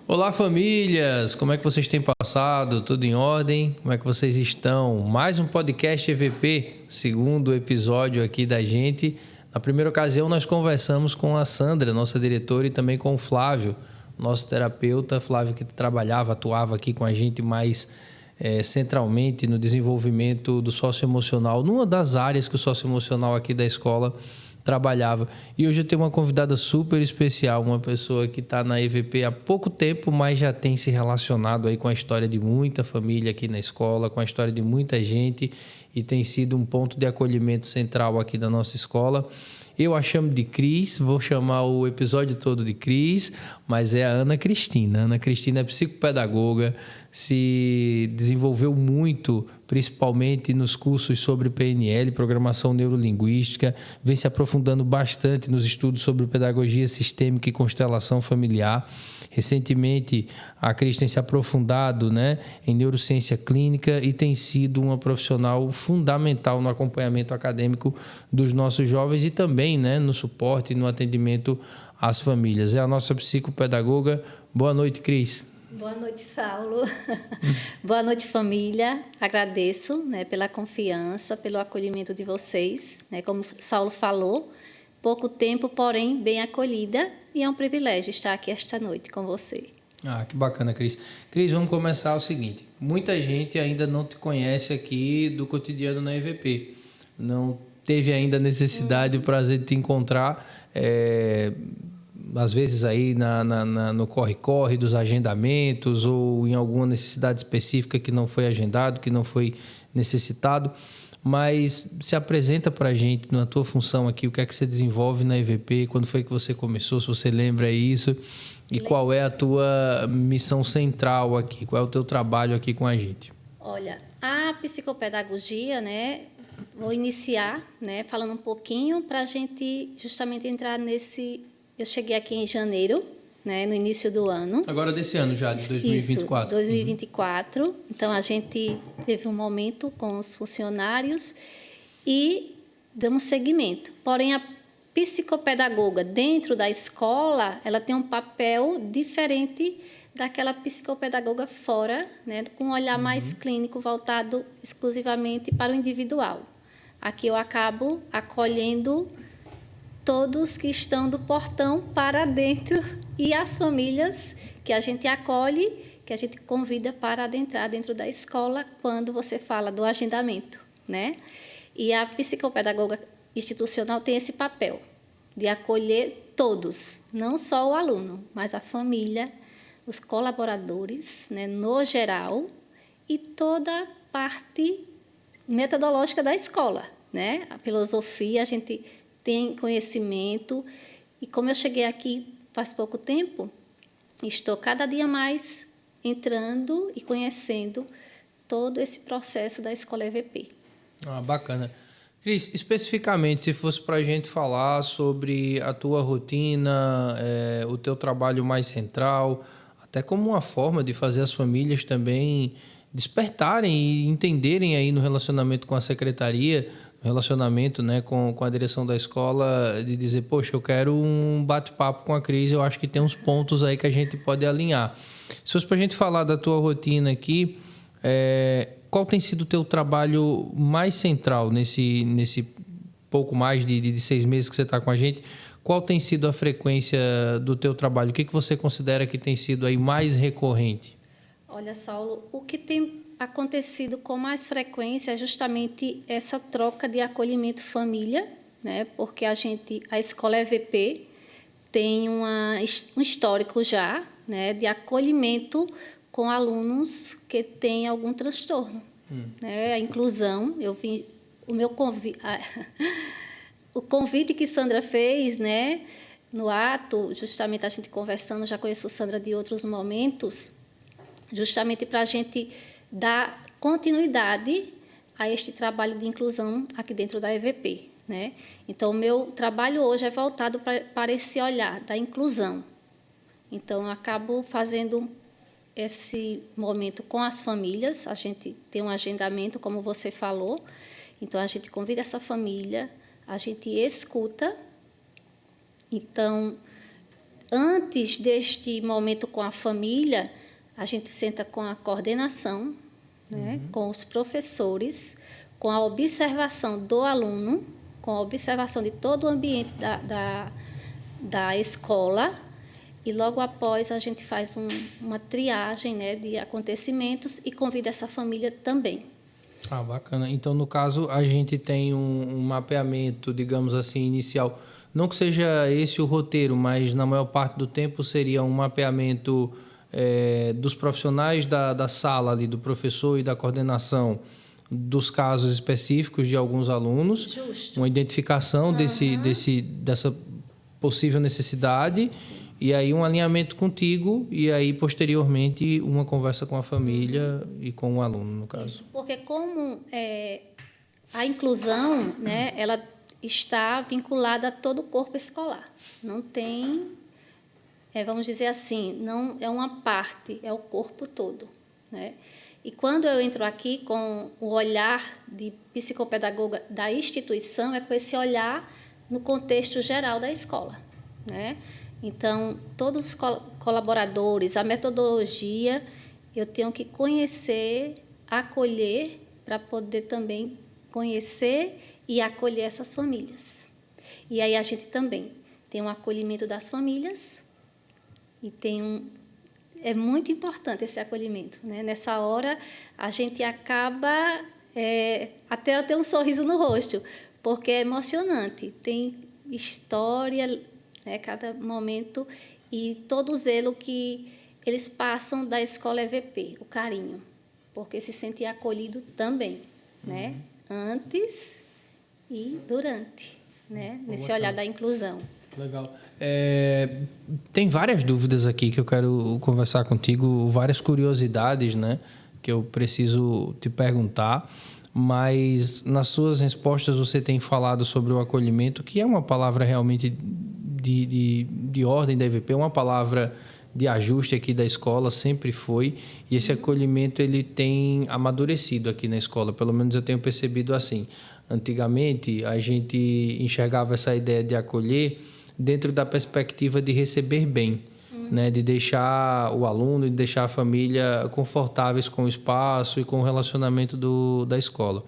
Olá, famílias! Como é que vocês têm passado? Tudo em ordem? Como é que vocês estão? Mais um podcast EVP, segundo episódio aqui da gente. Na primeira ocasião, nós conversamos com a Sandra, nossa diretora, e também com o Flávio, nosso terapeuta. Flávio que atuava aqui com a gente mais centralmente no desenvolvimento do socioemocional, numa das áreas que o socioemocional aqui da escola trabalhava. E hoje eu tenho uma convidada super especial, uma pessoa que está na EVP há pouco tempo, mas já tem se relacionado aí com a história de muita família aqui na escola, com a história de muita gente, e tem sido um ponto de acolhimento central aqui da nossa escola. Eu a chamo de Cris, vou chamar o episódio todo de Cris, mas é a Ana Cristina. A Ana Cristina é psicopedagoga, se desenvolveu muito, principalmente nos cursos sobre PNL, Programação Neurolinguística, vem se aprofundando bastante nos estudos sobre pedagogia sistêmica e constelação familiar. Recentemente, a Cris tem se aprofundado, em neurociência clínica e tem sido uma profissional fundamental no acompanhamento acadêmico dos nossos jovens e também, no suporte e no atendimento às famílias. É a nossa psicopedagoga. Boa noite, Cris. Boa noite, Saulo. Boa noite, família. Agradeço, pela confiança, pelo acolhimento de vocês. Como Saulo falou, pouco tempo, porém bem acolhida, e é um privilégio estar aqui esta noite com você. Ah, que bacana, Cris. Cris, vamos começar o seguinte. Muita gente ainda não te conhece aqui do cotidiano na EVP. Não teve ainda a necessidade, o prazer de te encontrar, às vezes aí no corre-corre dos agendamentos ou em alguma necessidade específica que não foi agendado, que não foi necessitado. Mas se apresenta para a gente, na tua função aqui, o que é que você desenvolve na EVP, quando foi que você começou, se você lembra isso, e qual é a tua missão central aqui, qual é o teu trabalho aqui com a gente? Olha, a psicopedagogia, vou iniciar, falando um pouquinho para a gente justamente entrar nesse... Eu cheguei aqui em janeiro, no início do ano. Agora desse ano já, de 2024. Isso, 2024. Uhum. Então, a gente teve um momento com os funcionários e damos seguimento. Porém, a psicopedagoga dentro da escola, ela tem um papel diferente daquela psicopedagoga fora, com um olhar mais clínico, voltado exclusivamente para o individual. Aqui eu acabo acolhendo todos que estão do portão para dentro e as famílias que a gente acolhe, que a gente convida para adentrar dentro da escola quando você fala do agendamento, E a psicopedagoga institucional tem esse papel de acolher todos, não só o aluno, mas a família, os colaboradores, no geral, e toda a parte metodológica da escola, A filosofia, a gente tem conhecimento, e como eu cheguei aqui faz pouco tempo, estou cada dia mais entrando e conhecendo todo esse processo da Escola EVP. Ah, bacana. Cris, especificamente, se fosse para a gente falar sobre a tua rotina, o teu trabalho mais central, até como uma forma de fazer as famílias também despertarem e entenderem aí no relacionamento com a secretaria, relacionamento com a direção da escola, de dizer, poxa, eu quero um bate-papo com a Cris, eu acho que tem uns pontos aí que a gente pode alinhar. Se fosse para a gente falar da tua rotina aqui, qual tem sido o teu trabalho mais central nesse pouco mais de 6 meses que você está com a gente? Qual tem sido a frequência do teu trabalho? O que você considera que tem sido aí mais recorrente? Olha, Saulo, o que tem acontecido com mais frequência é justamente essa troca de acolhimento família, Porque a escola EVP tem um histórico já, de acolhimento com alunos que têm algum transtorno, A inclusão, eu vim, o meu convite, o convite que Sandra fez, no ato, justamente a gente conversando, já conheço Sandra de outros momentos, justamente para a gente dar continuidade a este trabalho de inclusão aqui dentro da EVP, Então, o meu trabalho hoje é voltado para esse olhar da inclusão. Então, eu acabo fazendo esse momento com as famílias, a gente tem um agendamento, como você falou, então a gente convida essa família, a gente escuta, então Antes deste momento com a família, a gente senta com a coordenação, né, com os professores, com a observação do aluno, com a observação de todo o ambiente da escola, e logo após a gente faz uma triagem, né, de acontecimentos e convida essa família também. Ah, bacana. Então, no caso, a gente tem um mapeamento, digamos assim, inicial. Não que seja esse o roteiro, mas na maior parte do tempo seria um mapeamento dos profissionais da sala ali, do professor e da coordenação, dos casos específicos de alguns alunos. Justo. Uma identificação dessa possível necessidade. Sim. E aí um alinhamento contigo e aí, posteriormente, uma conversa com a família e com o aluno, no caso. Isso, porque como a inclusão, né, ela está vinculada a todo o corpo escolar. Não tem, vamos dizer assim, não é uma parte, é o corpo todo, né? E quando eu entro aqui com o olhar de psicopedagoga da instituição, é com esse olhar no contexto geral da escola, né? Então, todos os colaboradores, a metodologia, eu tenho que conhecer, acolher, para poder também conhecer e acolher essas famílias. E aí a gente também tem um acolhimento das famílias e é muito importante esse acolhimento, né? Nessa hora, a gente acaba até ter um sorriso no rosto, porque é emocionante. Tem história, né, cada momento, e todo o zelo que eles passam da escola EVP, o carinho, porque se sentem acolhido também, né? Antes e durante, né? Nesse olhar da inclusão. Legal. Tem várias dúvidas aqui que eu quero conversar contigo, várias curiosidades, né, que eu preciso te perguntar, mas nas suas respostas você tem falado sobre o acolhimento, que é uma palavra realmente de ordem da EVP, uma palavra de ajuste aqui da escola, sempre foi, e esse acolhimento ele tem amadurecido aqui na escola, pelo menos eu tenho percebido assim. Antigamente, a gente enxergava essa ideia de acolher dentro da perspectiva de receber bem, né? De deixar o aluno, de deixar a família confortáveis com o espaço e com o relacionamento da escola.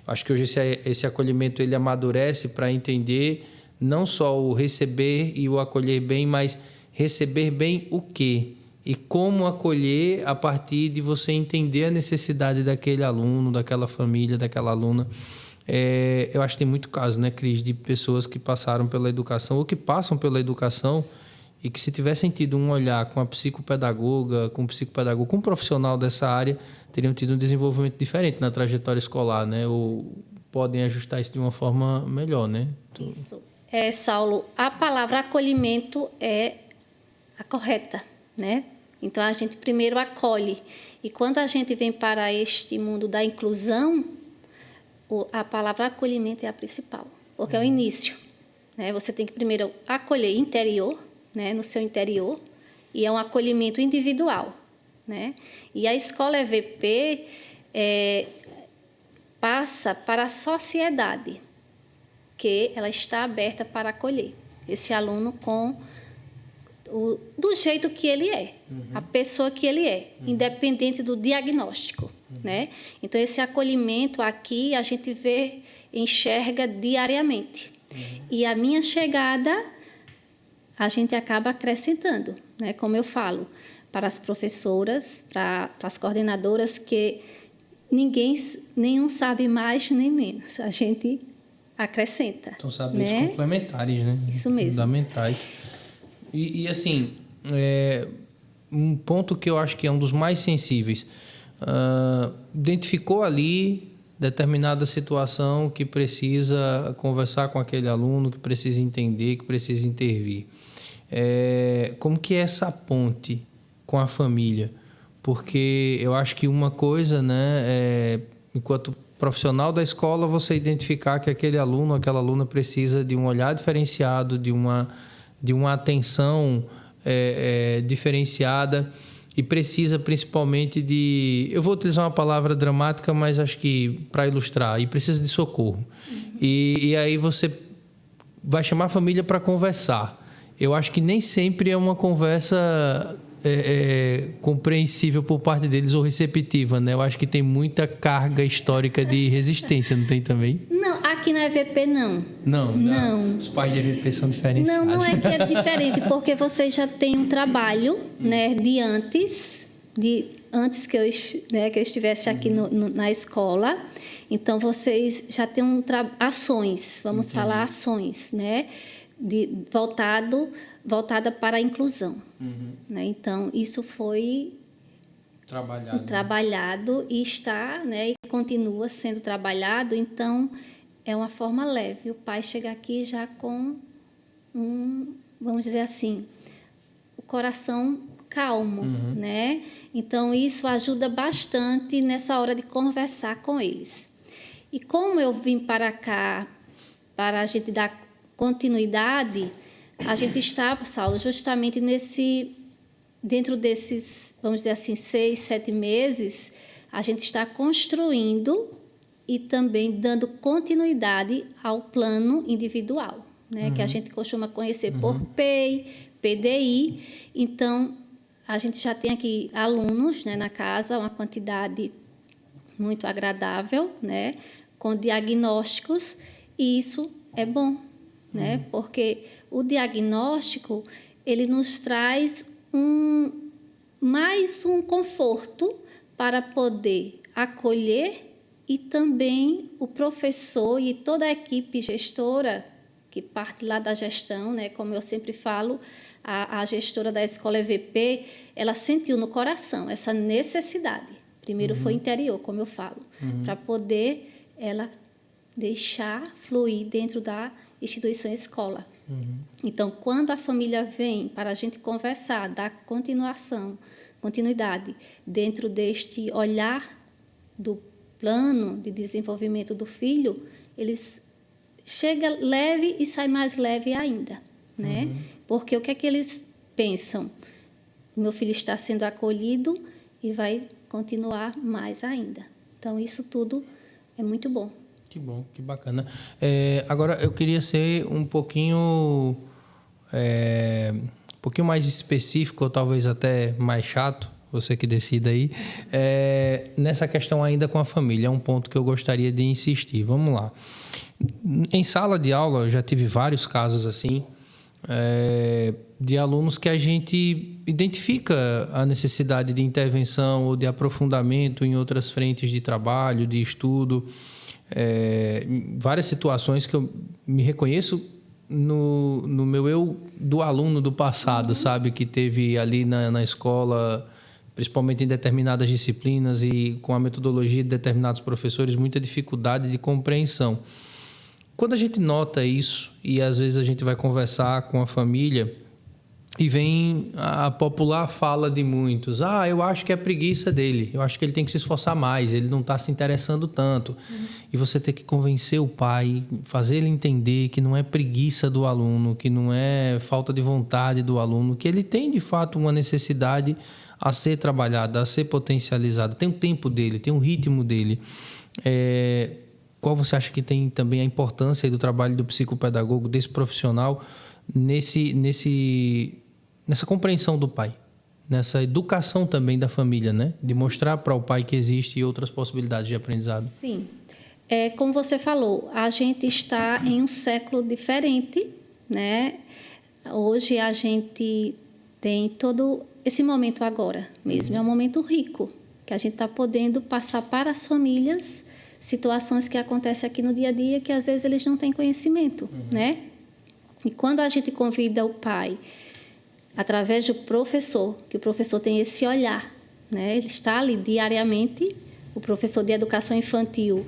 Acho que hoje esse acolhimento ele amadurece para entender não só o receber e o acolher bem, mas receber bem o quê? E como acolher a partir de você entender a necessidade daquele aluno, daquela família, daquela aluna. Eu acho que tem muito caso, né, Cris, de pessoas que passaram pela educação ou que passam pela educação e que, se tivessem tido um olhar com a psicopedagoga, com um profissional dessa área, teriam tido um desenvolvimento diferente na trajetória escolar, né? Ou podem ajustar isso de uma forma melhor, né? Isso. Saulo, a palavra acolhimento é a correta, né? Então, a gente primeiro acolhe. E quando a gente vem para este mundo da inclusão, a palavra acolhimento é a principal, porque é o início, né? Você tem que primeiro acolher interior, né, no seu interior, e é um acolhimento individual, né? E a escola EVP passa para a sociedade, que ela está aberta para acolher esse aluno do jeito que ele é, a pessoa que ele é, independente do diagnóstico, né? Então, esse acolhimento aqui a gente enxerga diariamente. E a minha chegada, a gente acaba acrescentando, né? Como eu falo, para as professoras, para as coordenadoras, que nenhum sabe mais nem menos. A gente acrescenta. São saberes, né? Complementares, né? Isso mesmo. Fundamentais. E assim, um ponto que eu acho que é um dos mais sensíveis. Identificou ali determinada situação que precisa conversar com aquele aluno, que precisa entender, que precisa intervir. Como que é essa ponte com a família? Porque eu acho que uma coisa, né, enquanto profissional da escola, você identificar que aquele aluno, aquela aluna precisa de um olhar diferenciado, de uma atenção diferenciada, e precisa principalmente eu vou utilizar uma palavra dramática, mas acho que para ilustrar, e precisa de socorro. E aí você vai chamar a família para conversar. eu acho que nem sempre é uma conversa compreensível por parte deles ou receptiva, né? Eu acho que tem muita carga histórica de resistência, não tem também? Não, aqui na EVP não. Não. Os pais de EVP são diferenciados. Não é que é diferente, porque vocês já têm um trabalho, né, de antes que eu estivesse aqui na escola. Então, vocês já têm ações, vamos falar ações, né, voltada para a inclusão. Né? Então, isso foi trabalhado e está, né, e continua sendo trabalhado. Então, é uma forma leve. O pai chega aqui já com vamos dizer assim, o coração calmo, né? Então, isso ajuda bastante nessa hora de conversar com eles. E como eu vim para cá para a gente dar continuidade, a gente está, Saulo, justamente dentro desses, vamos dizer assim, 6, 7 meses, a gente está construindo e também dando continuidade ao plano individual, né? Que a gente costuma conhecer por PEI, PDI. Então, a gente já tem aqui alunos, né, na casa, uma quantidade muito agradável, né, com diagnósticos, e isso é bom, né, porque o diagnóstico ele nos traz mais um conforto para poder acolher, e também o professor e toda a equipe gestora, que parte lá da gestão, né, como eu sempre falo, a gestora da escola EVP, ela sentiu no coração essa necessidade. Primeiro foi interior, como eu falo, para poder ela deixar fluir dentro da instituição escola. Então, quando a família vem para a gente conversar, dar continuidade dentro deste olhar do plano de desenvolvimento do filho, eles chegam leve e saem mais leve ainda, né? Porque o que é que eles pensam? O meu filho está sendo acolhido e vai continuar mais ainda. Então, isso tudo é muito bom. Que bom, que bacana. Agora, eu queria ser um pouquinho mais específico, ou talvez até mais chato, você que decida aí, nessa questão ainda com a família. É um ponto que eu gostaria de insistir. Vamos lá. Em sala de aula, eu já tive vários casos assim, de alunos que a gente identifica a necessidade de intervenção ou de aprofundamento em outras frentes de trabalho, de estudo, várias situações que eu me reconheço no meu eu do aluno do passado, sabe? Que teve ali na escola, principalmente em determinadas disciplinas e com a metodologia de determinados professores, muita dificuldade de compreensão. Quando a gente nota isso, e às vezes a gente vai conversar com a família, e vem a popular fala de muitos: eu acho que é preguiça dele, eu acho que ele tem que se esforçar mais, ele não está se interessando tanto. E você tem que convencer o pai, fazer ele entender que não é preguiça do aluno, que não é falta de vontade do aluno, que ele tem de fato uma necessidade a ser trabalhada, a ser potencializada, tem o tempo dele, tem o ritmo dele. Qual você acha que tem também a importância do trabalho do psicopedagogo, desse profissional, nessa compreensão do pai, nessa educação também da família, né? De mostrar para o pai que existem outras possibilidades de aprendizado? Sim. Como você falou, a gente está em um século diferente, né? Hoje a gente tem todo esse momento agora mesmo, é um momento rico, que a gente está podendo passar para as famílias situações que acontecem aqui no dia a dia que às vezes eles não têm conhecimento, né? E quando a gente convida o pai, através do professor, que o professor tem esse olhar, né? Ele está ali diariamente, o professor de educação infantil,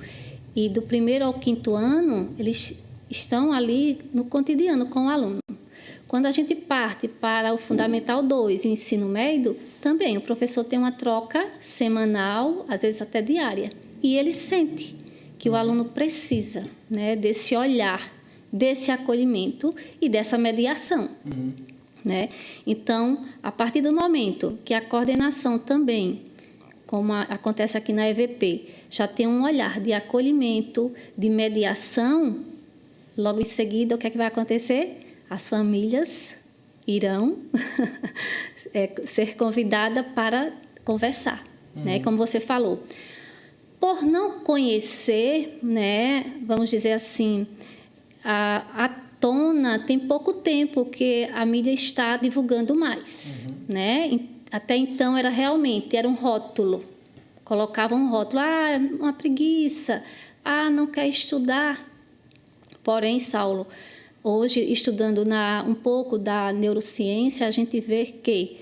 e do 1º ao 5º ano, eles estão ali no cotidiano com o aluno. Quando a gente parte para o Fundamental 2 e o ensino médio, também o professor tem uma troca semanal, às vezes até diária, e ele sente que o aluno precisa, né, desse olhar, desse acolhimento e dessa mediação. Né? Então, a partir do momento que a coordenação também, como acontece aqui na EVP, já tem um olhar de acolhimento, de mediação, logo em seguida, o que é que vai acontecer? As famílias irão ser convidada para conversar, né? Como você falou. Por não conhecer, né, vamos dizer assim, a tona tem pouco tempo que a mídia está divulgando mais, né? Até então era um rótulo. Colocavam um rótulo, uma preguiça, não quer estudar. Porém, Saulo, hoje, estudando um pouco da neurociência, a gente vê que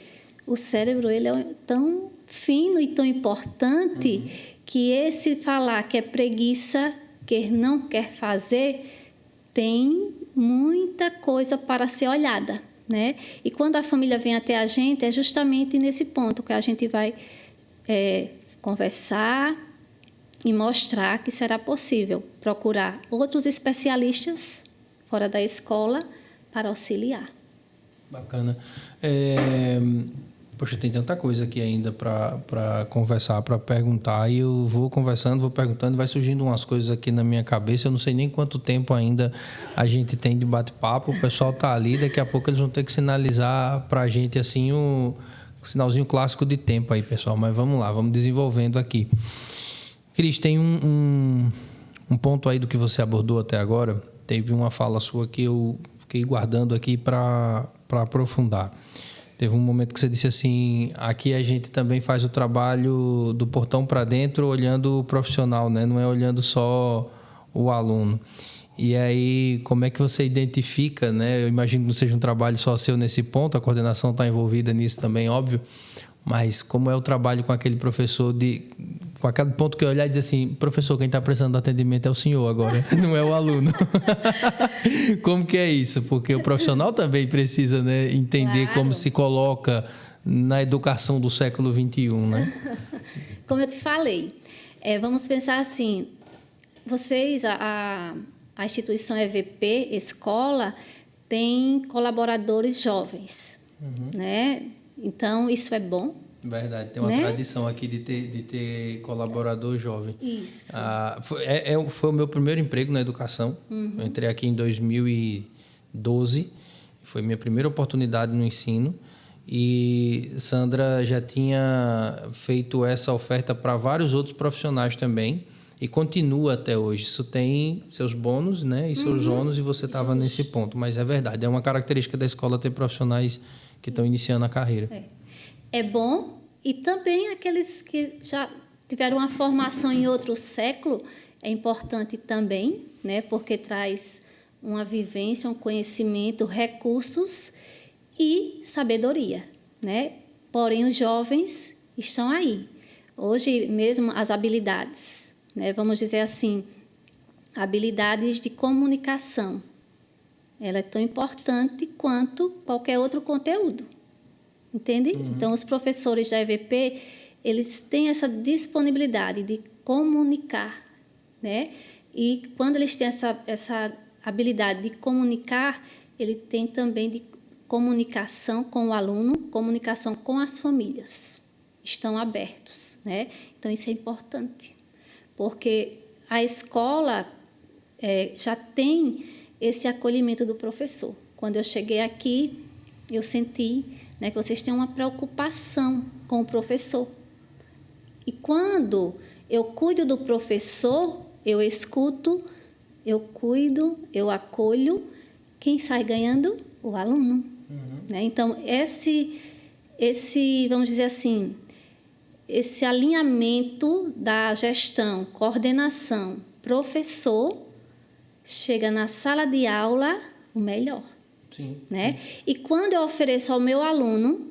o cérebro ele é tão fino e tão importante que esse falar que é preguiça, que não quer fazer, tem muita coisa para ser olhada, né? E quando a família vem até a gente, é justamente nesse ponto que a gente vai conversar e mostrar que será possível procurar outros especialistas fora da escola para auxiliar. Bacana. Poxa, tem tanta coisa aqui ainda para conversar, para perguntar, e eu vou conversando, vou perguntando, vai surgindo umas coisas aqui na minha cabeça. Eu não sei nem quanto tempo ainda a gente tem de bate-papo. O pessoal tá ali, daqui a pouco eles vão ter que sinalizar para a gente assim um sinalzinho clássico de tempo aí, pessoal. Mas vamos lá, vamos desenvolvendo aqui. Cris, tem um ponto aí do que você abordou até agora. Teve uma fala sua que eu fiquei guardando aqui para aprofundar. Teve um momento que você disse assim, aqui a gente também faz o trabalho do portão para dentro, olhando o profissional, né? Não é olhando só o aluno. E aí, como é que você identifica, né? Eu imagino que não seja um trabalho só seu nesse ponto, a coordenação está envolvida nisso também, óbvio, mas como é o trabalho com aquele professor com aquele ponto que eu olhar e dizer assim, professor, quem está precisando do atendimento é o senhor agora, não é o aluno. Como que é isso? Porque o profissional também precisa, né, entender como se coloca na educação do século XXI, né? Como eu te falei, vamos pensar assim, vocês, a instituição EVP, escola, tem colaboradores jovens, né? Então, isso é bom. Verdade, tem uma tradição aqui de ter colaborador jovem. Isso. Foi o meu primeiro emprego na educação. Eu entrei aqui em 2012, foi minha primeira oportunidade no ensino. E Sandra já tinha feito essa oferta para vários outros profissionais também e continua até hoje. Isso tem seus bônus, né, e seus ônus, e você estava nesse ponto. Mas é verdade, é uma característica da escola ter profissionais que estão iniciando a carreira. É bom, e também aqueles que já tiveram uma formação em outro século, é importante também, né? Porque traz uma vivência, um conhecimento, recursos e sabedoria, né? Porém, os jovens estão aí. Hoje mesmo as habilidades, né? Vamos dizer assim, habilidades de comunicação. Ela é tão importante quanto qualquer outro conteúdo. Entende? Então, os professores da EVP, eles têm essa disponibilidade de comunicar, né? E quando eles têm essa habilidade de comunicar, ele tem também de comunicação com o aluno, comunicação com as famílias. Estão abertos, né? Então, isso é importante, porque a escola já tem esse acolhimento do professor. Quando eu cheguei aqui, eu senti, né, que vocês têm uma preocupação com o professor. E quando eu cuido do professor, eu escuto, eu cuido, eu acolho, quem sai ganhando? O aluno. Né? Então, esse, vamos dizer assim, esse alinhamento da gestão, coordenação, professor, chega na sala de aula o melhor. Sim. Né? E quando eu ofereço ao meu aluno,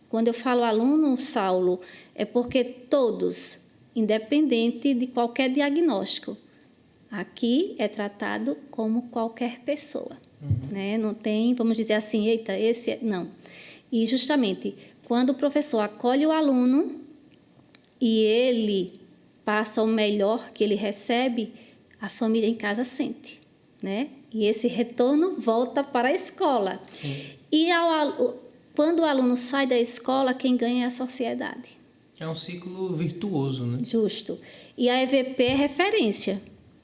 quando eu falo aluno, Saulo, é porque todos, independente de qualquer diagnóstico, aqui é tratado como qualquer pessoa. Né? Não tem, vamos dizer assim, eita, esse é... Não. E justamente, quando o professor acolhe o aluno e ele passa o melhor que ele recebe, a família em casa sente, né? E esse retorno volta para a escola. Sim. E quando o aluno sai da escola, quem ganha é a sociedade. É um ciclo virtuoso, né? Justo. E a EVP é referência,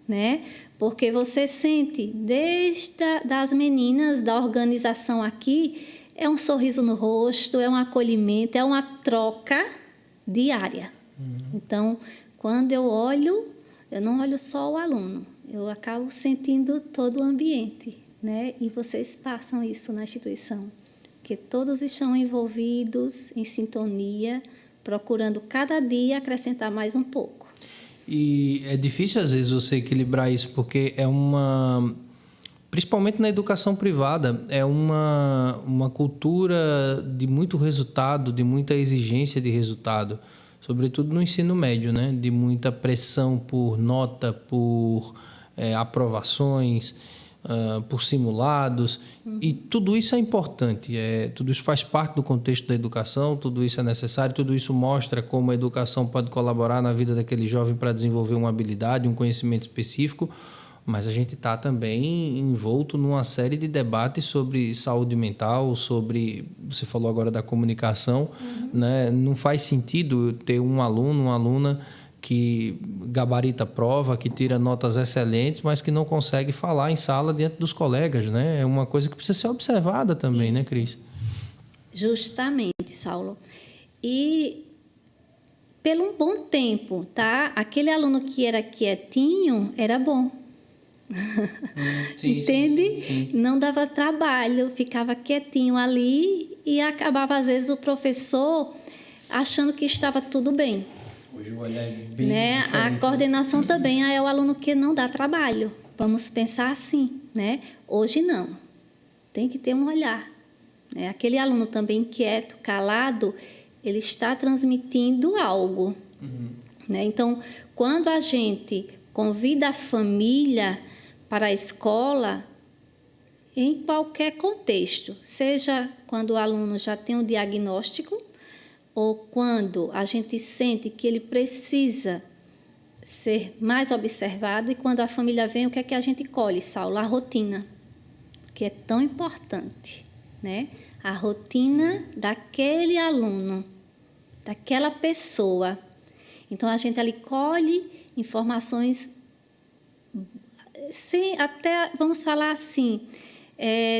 né? Porque você sente, desde das meninas da organização aqui, É um sorriso no rosto, é um acolhimento, é uma troca diária. Então, quando eu olho, eu não olho só o aluno, eu acabo sentindo todo o ambiente, né? E vocês passam isso na instituição, que todos estão envolvidos, em sintonia, procurando cada dia acrescentar mais um pouco. E é difícil, às vezes, você equilibrar isso, porque principalmente na educação privada, é uma cultura de muito resultado, de muita exigência de resultado, sobretudo no ensino médio, né? De muita pressão por nota, por aprovações, por simulados. E tudo isso é importante, tudo isso faz parte do contexto da educação, tudo isso é necessário, tudo isso mostra como a educação pode colaborar na vida daquele jovem para desenvolver uma habilidade, um conhecimento específico. Mas a gente está também envolto numa série de debates sobre saúde mental, sobre... Você falou agora da comunicação, né? Não faz sentido ter um aluno, uma aluna que gabarita a prova, que tira notas excelentes, mas que não consegue falar em sala diante dos colegas, né? É uma coisa que precisa ser observada também, né, Cris? Justamente, Saulo. E pelo um bom tempo, tá? Aquele aluno que era quietinho era bom. Sim, entende? Sim. Não dava trabalho, ficava quietinho ali e acabava, às vezes, o professor achando que estava tudo bem. Hoje o olhar é bem né? diferente. A coordenação também é o aluno que não dá trabalho. Vamos pensar assim, né? Hoje não. Tem que ter um olhar. Né? Aquele aluno também quieto, calado, ele está transmitindo algo. Né? Então, quando a gente convida a família para a escola, em qualquer contexto, seja quando o aluno já tem um diagnóstico ou quando a gente sente que ele precisa ser mais observado, e quando a família vem, o que é que a gente colhe, Saulo? A rotina, que é tão importante, né? A rotina daquele aluno, daquela pessoa. Então, a gente ali colhe informações, até, vamos falar assim,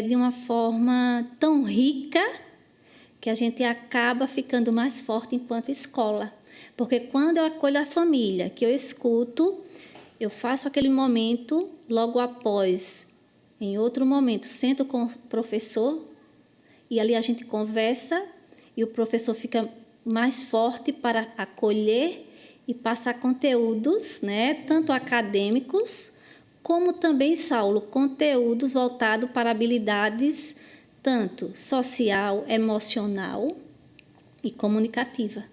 de uma forma tão rica que a gente acaba ficando mais forte enquanto escola. Porque quando eu acolho a família, que eu escuto, eu faço aquele momento, logo após, em outro momento, sento com o professor e ali a gente conversa e o professor fica mais forte para acolher e passar conteúdos, né, tanto acadêmicos, como também, Saulo, conteúdos voltados para habilidades tanto social, emocional e comunicativa.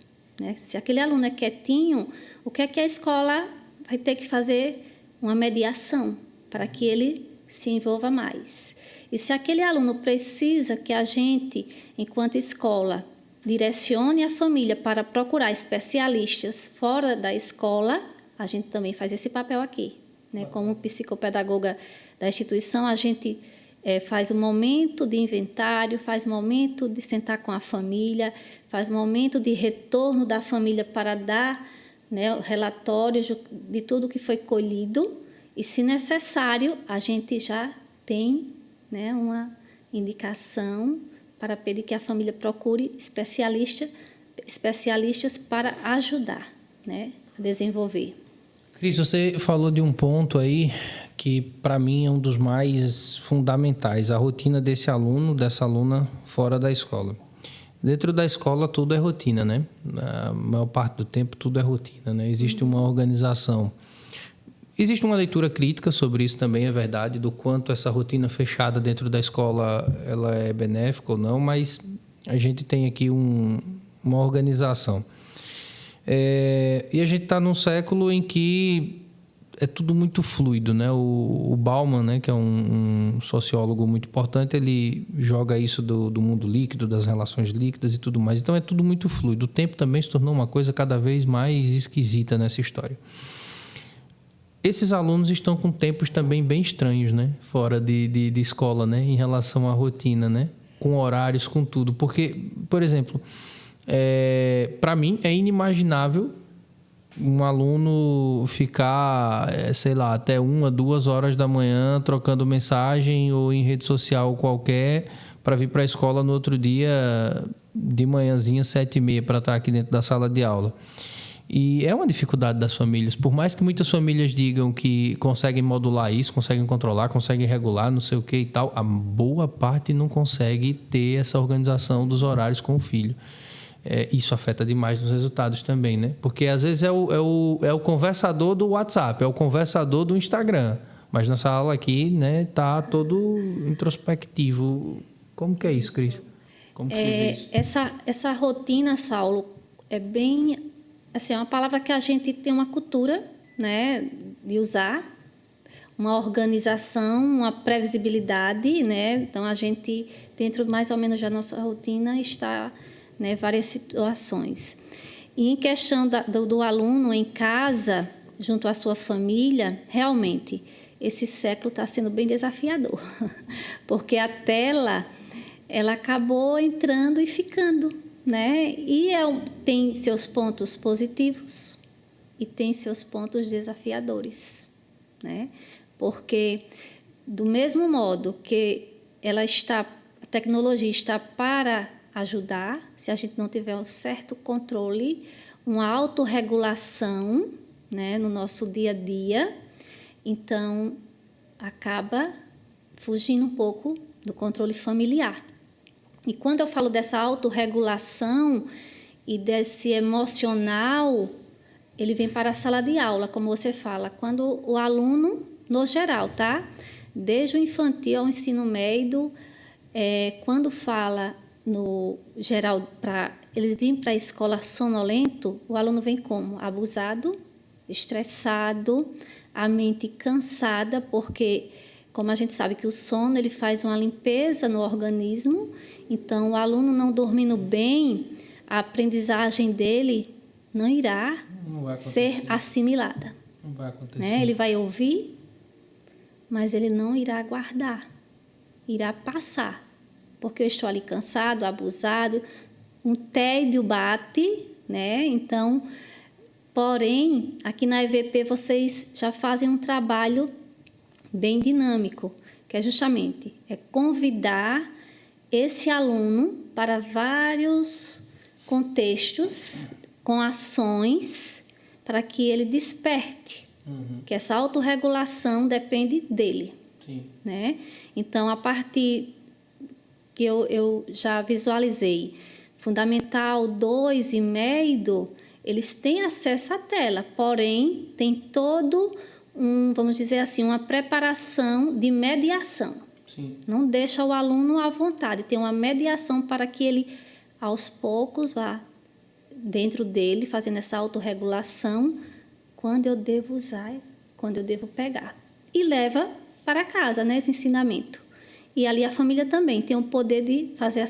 Né? Se aquele aluno é quietinho, o que é que a escola vai ter que fazer? Uma mediação para que ele se envolva mais. E se aquele aluno precisa que a gente, enquanto escola, direcione a família para procurar especialistas fora da escola, a gente também faz esse papel aqui. Né? Como psicopedagoga da instituição, a gente faz um momento de inventário, faz um momento de sentar com a família, faz um momento de retorno da família para dar, né, relatórios de tudo que foi colhido, e, se necessário, a gente já tem, né, uma indicação para pedir que a família procure especialistas para ajudar, né, a desenvolver. Cris, você falou de um ponto aí que, para mim, é um dos mais fundamentais, a rotina desse aluno, dessa aluna fora da escola. Dentro da escola, tudo é rotina, né? A maior parte do tempo, tudo é rotina, né? Existe uma organização. Existe uma leitura crítica sobre isso também, é verdade, do quanto essa rotina fechada dentro da escola ela é benéfica ou não, mas a gente tem aqui uma organização. E a gente está num século em que é tudo muito fluido, né? O Bauman, né, que é um sociólogo muito importante, ele joga isso do mundo líquido, das relações líquidas e tudo mais. Então é tudo muito fluido. O tempo também se tornou uma coisa cada vez mais esquisita nessa história. Esses alunos estão com tempos também bem estranhos, né? Fora de escola, né? Em relação à rotina, né? Com horários, com tudo. Porque, por exemplo, para mim é inimaginável um aluno ficar, sei lá, até 1, 2 horas da manhã trocando mensagem ou em rede social qualquer para vir para a escola no outro dia de manhãzinha, 7h30, para estar aqui dentro da sala de aula. E é uma dificuldade das famílias. Por mais que muitas famílias digam que conseguem modular isso, conseguem controlar, conseguem regular, não sei o que e tal, a boa parte não consegue ter essa organização dos horários com o filho. Isso afeta demais nos resultados também, né? Porque às vezes é o conversador do WhatsApp, é o conversador do Instagram. Mas nessa aula aqui, né, tá todo introspectivo. Como que é isso, Cris? Como que você vê isso? Essa rotina, Saulo, é bem... Assim, é uma palavra que a gente tem uma cultura, né, de usar, uma organização, uma previsibilidade, né? Então, a gente, dentro mais ou menos da nossa rotina, está, né, várias situações. E em questão do aluno em casa, junto à sua família, realmente, esse século está sendo bem desafiador, porque a tela, ela acabou entrando e ficando, né? E tem seus pontos positivos e tem seus pontos desafiadores, né? Porque do mesmo modo que a tecnologia está para ajudar, se a gente não tiver um certo controle, uma autorregulação, né, no nosso dia a dia, então acaba fugindo um pouco do controle familiar. E quando eu falo dessa autorregulação e desse emocional, ele vem para a sala de aula, como você fala, quando o aluno, no geral, tá? Desde o infantil ao ensino médio, quando fala no geral, para ele vir para a escola sonolento, o aluno vem como? Abusado, estressado, a mente cansada, porque, como a gente sabe que o sono ele faz uma limpeza no organismo, então o aluno não dormindo bem, a aprendizagem dele não irá ser assimilada. Não vai acontecer. Né? Ele vai ouvir, mas ele não irá guardar, irá passar, porque eu estou ali cansado, abusado, um tédio bate, né? Então, porém, aqui na EVP vocês já fazem um trabalho bem dinâmico, que é justamente convidar esse aluno para vários contextos, com ações, para que ele desperte, que essa autorregulação depende dele. Sim. Né? Então, a partir que eu já visualizei, Fundamental 2 e médio, eles têm acesso à tela, porém, tem todo vamos dizer assim, uma preparação de mediação. Sim. Não deixa o aluno à vontade, tem uma mediação para que ele, aos poucos, vá dentro dele, fazendo essa autorregulação, quando eu devo usar, quando eu devo pegar. E leva para casa, né, esse ensinamento. E ali a família também tem o poder de fazer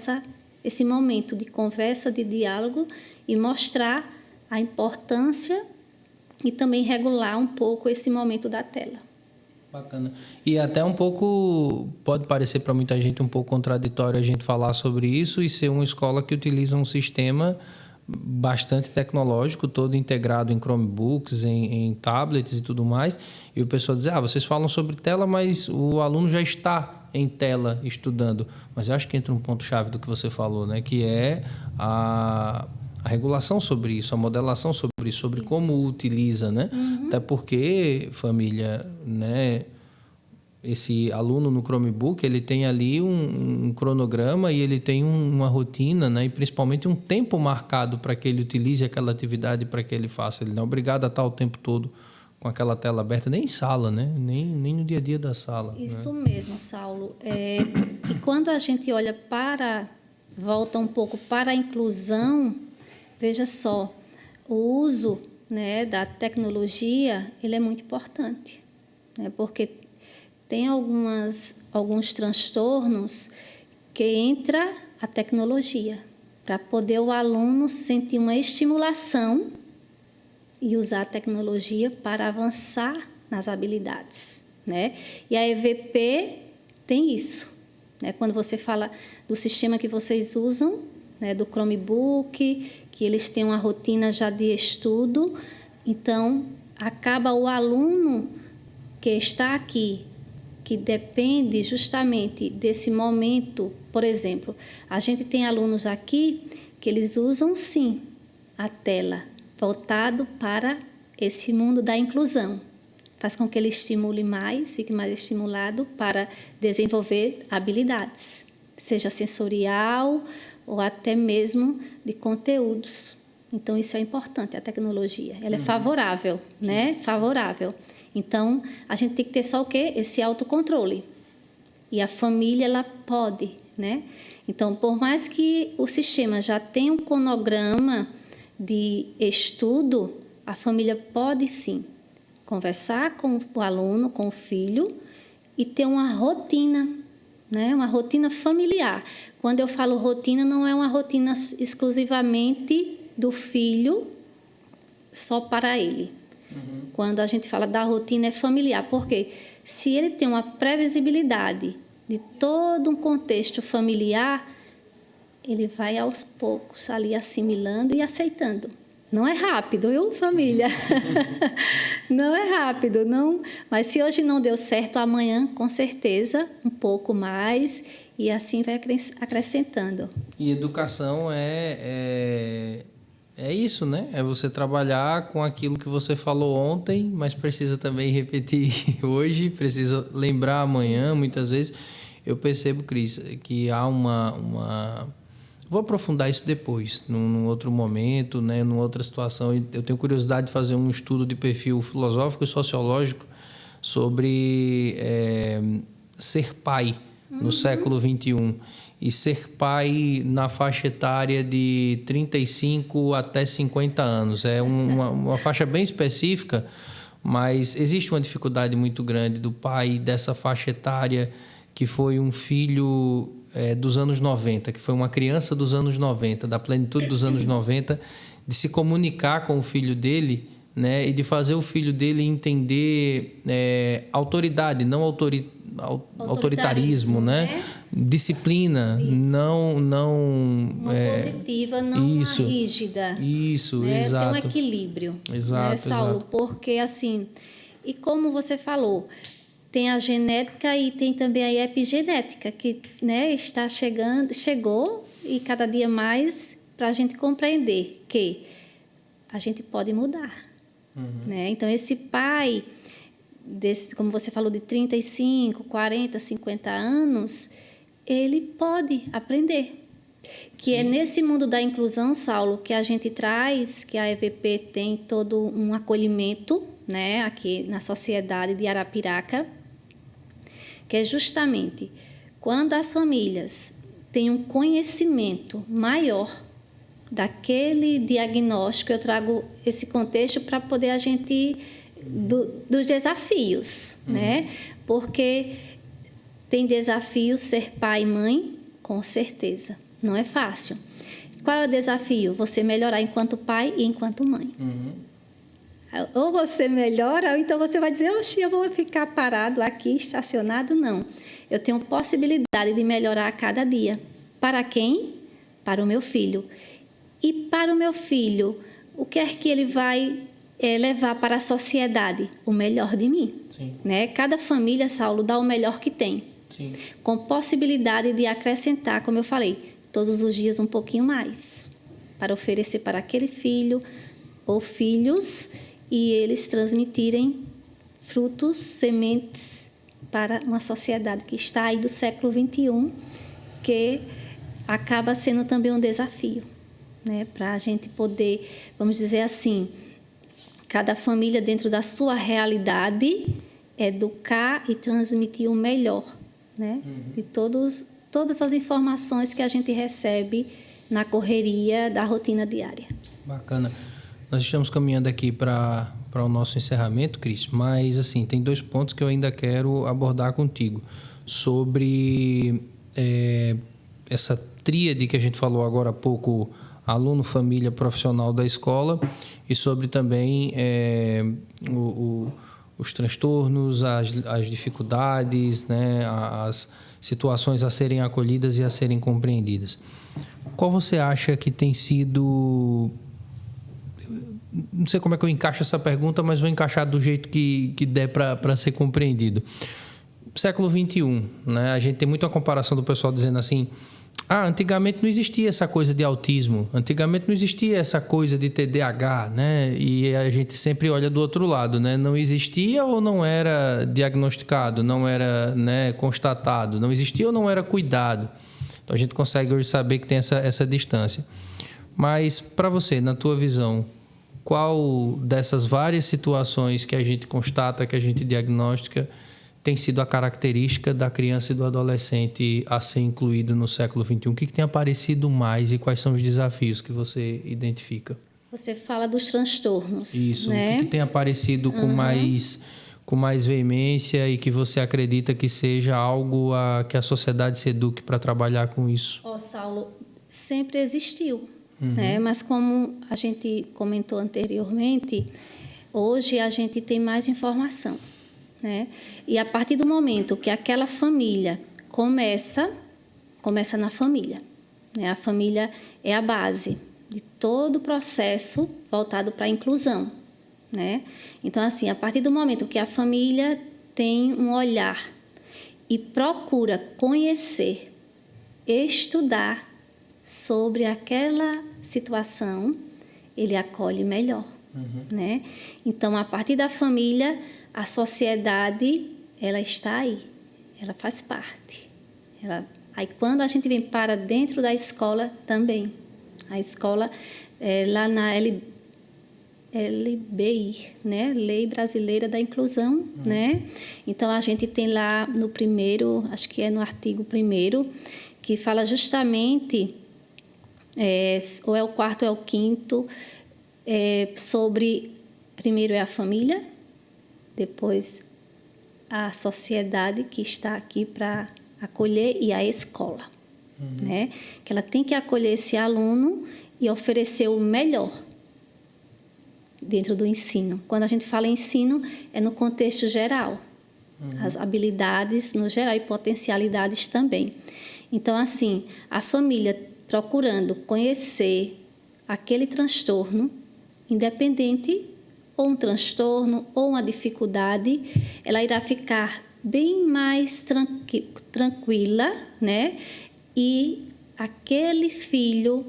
esse momento de conversa, de diálogo e mostrar a importância e também regular um pouco esse momento da tela. Bacana. E até um pouco, pode parecer para muita gente um pouco contraditório a gente falar sobre isso e ser uma escola que utiliza um sistema bastante tecnológico, todo integrado em Chromebooks, em tablets e tudo mais. E o pessoal diz, vocês falam sobre tela, mas o aluno já está em tela estudando. Mas eu acho que entra um ponto-chave do que você falou, né? Que é a regulação sobre isso, a modelação sobre isso, sobre como utiliza, né? Até porque, família, né? Esse aluno no Chromebook, ele tem ali um cronograma e ele tem uma rotina, né? E principalmente um tempo marcado para que ele utilize aquela atividade, para que ele faça. Ele não é obrigado a estar o tempo todo com aquela tela aberta, nem em sala, né? Nem no dia a dia da sala. Isso, né? Mesmo, Saulo. E quando a gente olha volta um pouco para a inclusão, veja só, o uso, né, da tecnologia, ele é muito importante, né? Porque tem alguns transtornos que entra a tecnologia para poder o aluno sentir uma estimulação e usar a tecnologia para avançar nas habilidades, né? E a EVP tem isso, né? Quando você fala do sistema que vocês usam, né, do Chromebook, que eles têm uma rotina já de estudo, então acaba o aluno que está aqui que depende justamente desse momento. Por exemplo, a gente tem alunos aqui que eles usam sim a tela voltado para esse mundo da inclusão. Faz com que ele estimule mais, fique mais estimulado para desenvolver habilidades, seja sensorial ou até mesmo de conteúdos. Então, isso é importante, a tecnologia. Ela é favorável, né? Favorável. Então, a gente tem que ter só o quê? Esse autocontrole. E a família, ela pode, né? Então, por mais que o sistema já tenha um cronograma de estudo, a família pode sim conversar com o aluno, com o filho e ter uma rotina, né? Uma rotina familiar. Quando eu falo rotina, não é uma rotina exclusivamente do filho só para ele. Quando a gente fala da rotina, é familiar, porque se ele tem uma previsibilidade de todo um contexto familiar, ele vai aos poucos ali assimilando e aceitando. Não é rápido, viu, família? Não é rápido, não. Mas se hoje não deu certo, amanhã, com certeza, um pouco mais, e assim vai acrescentando. E educação é isso, né? É você trabalhar com aquilo que você falou ontem, mas precisa também repetir hoje, precisa lembrar amanhã, isso. Muitas vezes. Eu percebo, Cris, que há uma... Vou aprofundar isso depois, num outro momento, né? Numa outra situação. Eu tenho curiosidade de fazer um estudo de perfil filosófico e sociológico sobre ser pai no século XXI. E ser pai na faixa etária de 35 até 50 anos. É uma faixa bem específica, mas existe uma dificuldade muito grande do pai dessa faixa etária que foi um filho dos anos 90, que foi uma criança dos anos 90, da plenitude dos anos 90, de se comunicar com o filho dele, né, e de fazer o filho dele entender autoridade, não autoritarismo, né? Disciplina, isso. não uma positiva, não isso, uma rígida. Isso, né? exato. Tem um equilíbrio, exato, né, Saulo? Exato. Porque assim, e como você falou, tem a genética e tem também a epigenética, que, né, chegou e cada dia mais para a gente compreender que a gente pode mudar. Né? Então, esse pai, como você falou, de 35, 40, 50 anos, ele pode aprender. Que Sim. É nesse mundo da inclusão, Saulo, que a gente traz, que a EVP tem todo um acolhimento, né, aqui na sociedade de Arapiraca, que é justamente quando as famílias têm um conhecimento maior daquele diagnóstico, eu trago esse contexto para poder a gente dos desafios, né? Porque tem desafios ser pai e mãe, com certeza, não é fácil. Qual é o desafio? Você melhorar enquanto pai e enquanto mãe. Ou você melhora, ou então você vai dizer, oxi, eu vou ficar parado aqui, estacionado. Não. Eu tenho possibilidade de melhorar a cada dia. Para quem? Para o meu filho. E para o meu filho, o que é que ele vai levar para a sociedade? O melhor de mim. Sim. Né? Cada família, Saulo, dá o melhor que tem. Sim. Com possibilidade de acrescentar, como eu falei, todos os dias um pouquinho mais. Para oferecer para aquele filho ou filhos e eles transmitirem frutos, sementes para uma sociedade que está aí do século XXI, que acaba sendo também um desafio, né? Para a gente poder, vamos dizer assim, cada família dentro da sua realidade, educar e transmitir o melhor, né? De todas as informações que a gente recebe na correria da rotina diária. Bacana. Nós estamos caminhando aqui para o nosso encerramento, Cris, mas assim, tem 2 pontos que eu ainda quero abordar contigo. Sobre essa tríade que a gente falou agora há pouco, aluno, família, profissional da escola, e sobre também os transtornos, as dificuldades, né, as situações a serem acolhidas e a serem compreendidas. Qual você acha que tem sido... Não sei como é que eu encaixo essa pergunta, mas vou encaixar do jeito que der para ser compreendido. século XXI, né? A gente tem muita comparação do pessoal dizendo assim, antigamente não existia essa coisa de autismo, antigamente não existia essa coisa de TDAH, né? E a gente sempre olha do outro lado, né? Não existia ou não era diagnosticado, não era, né, constatado, não existia ou não era cuidado. Então a gente consegue hoje saber que tem essa distância. Mas para você, na tua visão, qual dessas várias situações que a gente constata, que a gente diagnostica, tem sido a característica da criança e do adolescente a ser incluído no século XXI? O que tem aparecido mais e quais são os desafios que você identifica? Você fala dos transtornos, Isso, né? O que tem aparecido com mais veemência e que você acredita que seja algo que a sociedade se eduque para trabalhar com isso? Saulo, sempre existiu, né? Mas como a gente comentou anteriormente, hoje a gente tem mais informação, né? E a partir do momento que aquela família começa na família, né? A família é a base de todo o processo voltado para a inclusão, né? Então, assim, a partir do momento que a família tem um olhar e procura conhecer, estudar sobre aquela situação, ele acolhe melhor, né? Então, a partir da família, a sociedade, ela está aí, ela faz parte. Aí, quando a gente vem para dentro da escola, também. A escola, lá na LBI, né? Lei Brasileira da Inclusão, né? Então, a gente tem lá no primeiro, acho que é no artigo 1º, que fala justamente, ou é o 4º ou é o 5º, sobre, primeiro é a família, depois a sociedade que está aqui para acolher e a escola, né? Que ela tem que acolher esse aluno e oferecer o melhor dentro do ensino. Quando a gente fala em ensino, é no contexto geral, as habilidades no geral e potencialidades também. Então, assim, a família procurando conhecer aquele transtorno, independente, ou um transtorno, ou uma dificuldade, ela irá ficar bem mais tranquila, né? E aquele filho,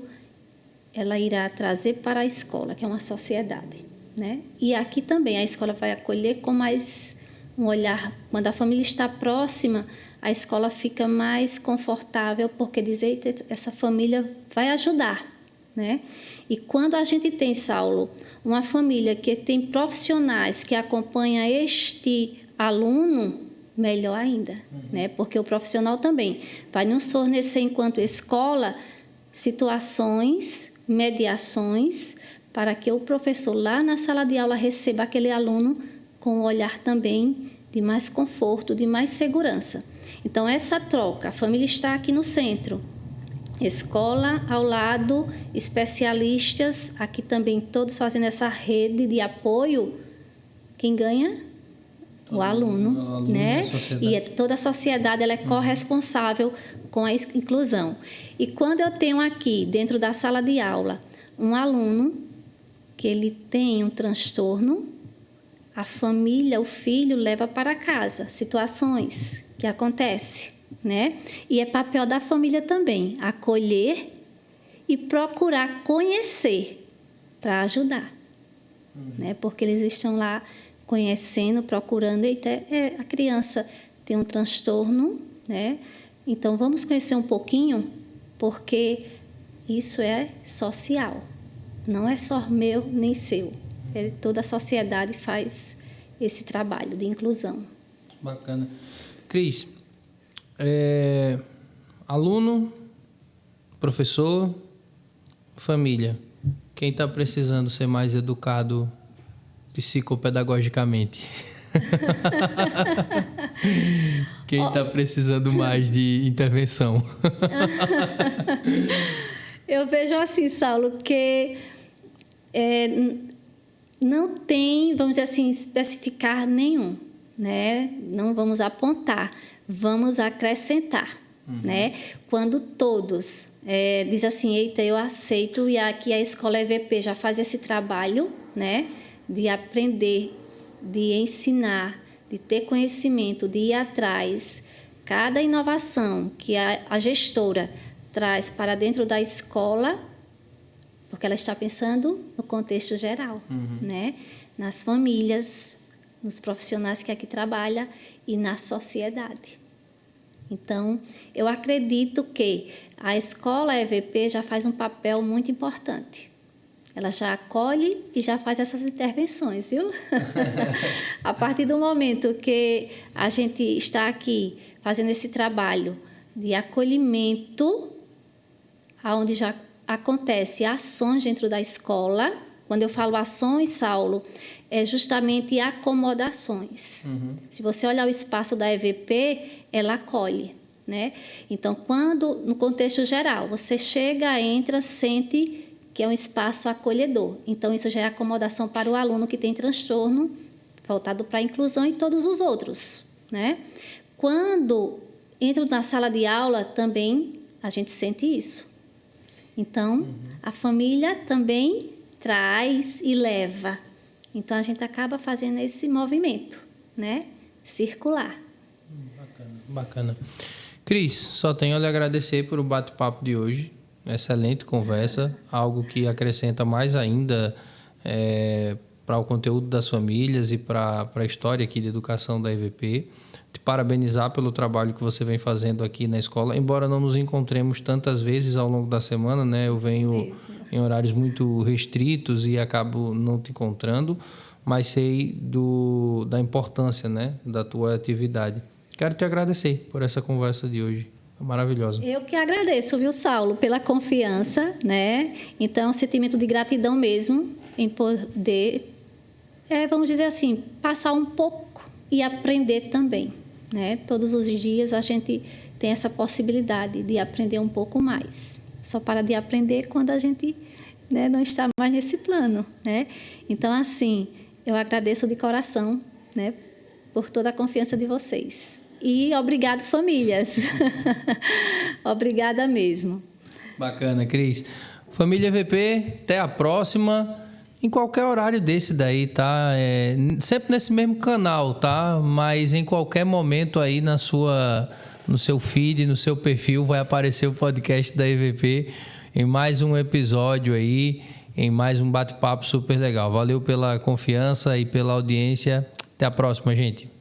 ela irá trazer para a escola, que é uma sociedade, né? E aqui também a escola vai acolher com mais um olhar. Quando a família está próxima, a escola fica mais confortável, porque diz, eita, essa família vai ajudar, né? E quando a gente tem, Saulo, uma família que tem profissionais que acompanham este aluno, melhor ainda, né? Porque o profissional também vai nos fornecer, enquanto escola, situações, mediações, para que o professor lá na sala de aula receba aquele aluno com um olhar também de mais conforto, de mais segurança. Então, essa troca, a família está aqui no centro, escola ao lado, especialistas, aqui também todos fazendo essa rede de apoio, quem ganha? O aluno, né? E toda a sociedade ela é corresponsável com a inclusão. E quando eu tenho aqui, dentro da sala de aula, um aluno que ele tem um transtorno, a família, o filho, leva para casa situações que acontecem, né? E é papel da família também acolher e procurar conhecer para ajudar, né? Porque eles estão lá conhecendo, procurando, eita, a criança tem um transtorno, né? Então, vamos conhecer um pouquinho, porque isso é social, não é só meu nem seu. Toda a sociedade faz esse trabalho de inclusão. Bacana. Cris, aluno, professor, família, quem está precisando ser mais educado psicopedagogicamente? Quem está precisando mais de intervenção? Eu vejo assim, Saulo, que não tem, vamos dizer assim, especificar nenhum, né? Não vamos apontar, vamos acrescentar, né? Quando todos dizem assim, eita, eu aceito, e aqui a escola EVP já faz esse trabalho, né? De aprender, de ensinar, de ter conhecimento, de ir atrás, cada inovação que a gestora traz para dentro da escola, porque ela está pensando no contexto geral, né? Nas famílias, nos profissionais que aqui trabalham e na sociedade. Então, eu acredito que a escola EVP já faz um papel muito importante. Ela já acolhe e já faz essas intervenções, viu? A partir do momento que a gente está aqui fazendo esse trabalho de acolhimento, onde já acontece ações dentro da escola. Quando eu falo ações, Saulo, é justamente acomodações. Se você olhar o espaço da EVP, ela acolhe, né? Então, quando, no contexto geral, você chega, entra, sente que é um espaço acolhedor. Então, isso já é acomodação para o aluno que tem transtorno, voltado para a inclusão e todos os outros, né? Quando entro na sala de aula, também a gente sente isso. Então, a família também traz e leva. Então, a gente acaba fazendo esse movimento, né? Circular. Bacana. Cris, só tenho a lhe agradecer por o bate-papo de hoje. Excelente conversa, algo que acrescenta mais ainda para o conteúdo das famílias e para a história aqui de educação da EVP. Te parabenizar pelo trabalho que você vem fazendo aqui na escola, embora não nos encontremos tantas vezes ao longo da semana, né? Eu venho em horários muito restritos e acabo não te encontrando, mas sei da importância, né, da tua atividade. Quero te agradecer por essa conversa de hoje. Maravilhosa. Eu que agradeço, viu, Saulo, pela confiança, né? Então, um sentimento de gratidão mesmo em poder, vamos dizer assim, passar um pouco e aprender também, né? Todos os dias a gente tem essa possibilidade de aprender um pouco mais. Só para de aprender quando a gente, né, não está mais nesse plano, né? Então, assim, eu agradeço de coração, né, por toda a confiança de vocês. E obrigado, famílias. Obrigada mesmo. Bacana, Cris. Família EVP, até a próxima. Em qualquer horário desse daí, tá? Sempre nesse mesmo canal, tá? Mas em qualquer momento aí no seu feed, no seu perfil, vai aparecer o podcast da EVP em mais um episódio aí, em mais um bate-papo super legal. Valeu pela confiança e pela audiência. Até a próxima, gente.